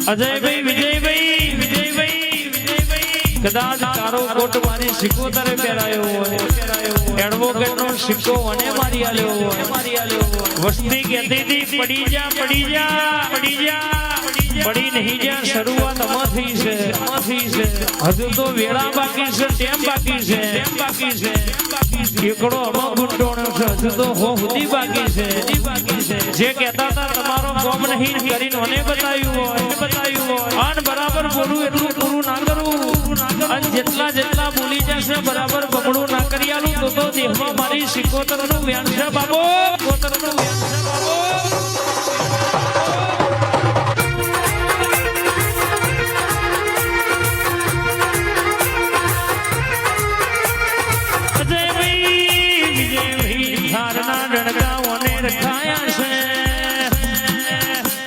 અજયભાઈ વિજયભાઈ કદાચ કારો કોટ મારી સિકોતરે પહેરાયો હોય એડવોકેટ નો સિક્કો મને મારી આલ્યો હોય વસ્તી કહેતી હતી પડી જા પડી નહીં જા શરૂઆત અમાથી છે હજુ તો વેળા બાકી છે ટેમ બાકી છે એકડો અમો ગુંટોણો છે હજુ તો હો સુધી બાકી છે જે કહેતા હતા તમારો કોમ નહીં કરીને મને બતાવ્યું હોય અન બરાબર બોલું એટલું પૂરું ના કરવું અને જેટલા બોલી જશે બરાબર બગડું ના કરી આલું તો દેહમાં મારી સિકોતર નું વ્યાન છે બાબો